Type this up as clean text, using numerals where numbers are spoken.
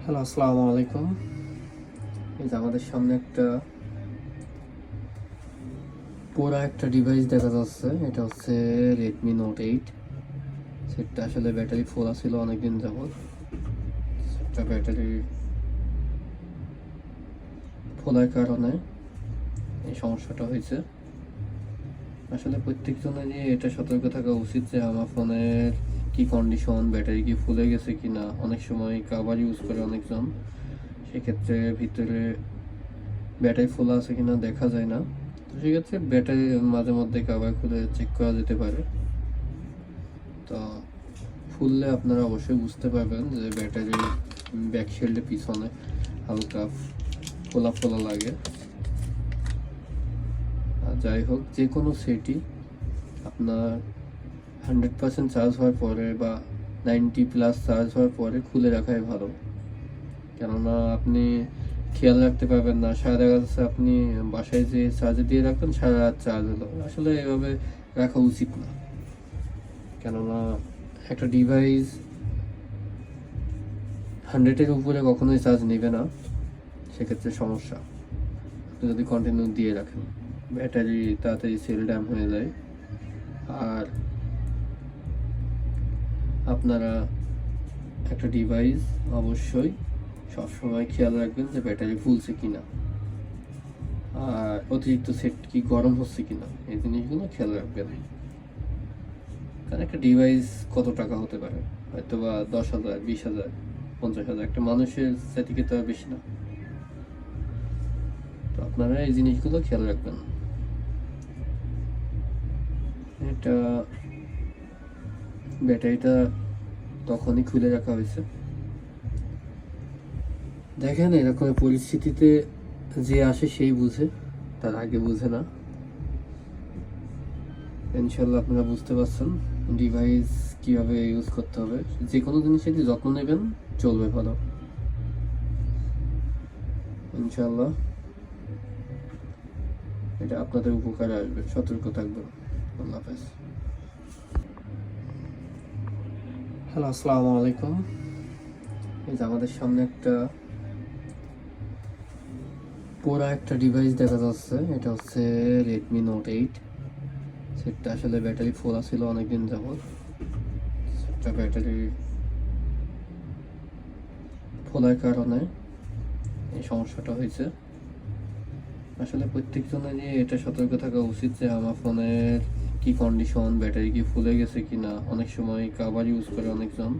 Hello, আসসালামু আলাইকুম। এই যে আমাদের সামনে পুরো একটা ডিভাইস দেখা যাচ্ছে। এটা হচ্ছে রেডমি নোট 8। সেটটা আসলে ব্যাটারি ফোলা ছিল অনেকদিন যাবত। সেটটা ব্যাটারি ফোলার কারণে এই সমস্যাটা হয়েছে। আসলে প্রত্যেকজনেরই এটা সতর্ক থাকা উচিত যে আমার ফোনের কি কন্ডিশন, ব্যাটারি কি ফুলে গেছে কিনা। অনেক সময় কাভার ইউজ করে অনেকজন, সেক্ষেত্রে ভিতরে ব্যাটারি ফোলা আছে কিনা দেখা যায় না। তো সেক্ষেত্রে ব্যাটারি মাঝে মধ্যে কাভার খুলে চেক করা যেতে পারে। তো ফুললে আপনারা অবশ্যই বুঝতে পারবেন যে ব্যাটারির ব্যাকশিল্ডের পিছনে হালকা ফোলা ফোলা লাগে। আর যাই হোক, যে কোনো সেটই আপনার 100% চার্জ হওয়ার পরে বা 90+ চার্জ হওয়ার পরে খুলে রাখাই ভালো। কেননা আপনি খেয়াল রাখতে পারবেন না, সারা দেখা যাচ্ছে আপনি বাসায় যে চার্জে দিয়ে রাখবেন সারা রাত চার্জ হলো। আসলে এভাবে রাখা উচিত না। কেননা একটা ডিভাইস 100-এর উপরে কখনোই চার্জ নেবে না, সেক্ষেত্রে সমস্যা। আপনি যদি কন্টিনিউ দিয়ে রাখেন, ব্যাটারি তাড়াতাড়ি সেল ড্যাম হয়ে যায়। আর আপনারা একটা ডিভাইস অবশ্যই সবসময় খেয়াল রাখবেন যে ব্যাটারি ফুলছে কিনা, আর অতিরিক্ত সেট কি গরম হচ্ছে কিনা, এই জিনিসগুলো খেয়াল রাখবেন। কারণ একটা ডিভাইস কত টাকা হতে পারে, হয়তো বা 10,000, 20,000, 50,000, একটা মানুষের থেকে তো আর বেশি না। তো আপনারা এই জিনিসগুলো খেয়াল রাখবেন। এটা ব্যাটারিটা তখনই খুলে রাখা হয়েছে। দেখেন, এরকম পরিস্থিতিতে যে আসে সেই বুঝে, তার আগে বুঝে না। ইনশাল্লাহ আপনারা বুঝতে পারছেন ডিভাইস কিভাবে ইউজ করতে হবে। যে কোনো জিনিসেরই যত্ন নেবেন, চলবে ভালো ইনশাল্লাহ। এটা আপনাদের উপকারে আসবে, সতর্ক থাকবেন। আল্লাহ হাফেজ। হ্যালো, আসসালামু আলাইকুম। এই যে আমাদের সামনে পুরো একটা ডিভাইস দেখা যাচ্ছে। এটা হচ্ছে রেডমি নোট 8। সেটটা আসলে ব্যাটারি ফোলা ছিল অনেকদিন যাবত। সেটটা ব্যাটারি ফোলার কারণে এই সমস্যাটা হয়েছে। আসলে প্রত্যেকজনেরই এটা সতর্ক থাকা উচিত যে আমার ফোনের কি কন্ডিশন, ব্যাটারি কি ফুলে গেছে কিনা। অনেক সময় কাভার ইউজ করে অনেকজন,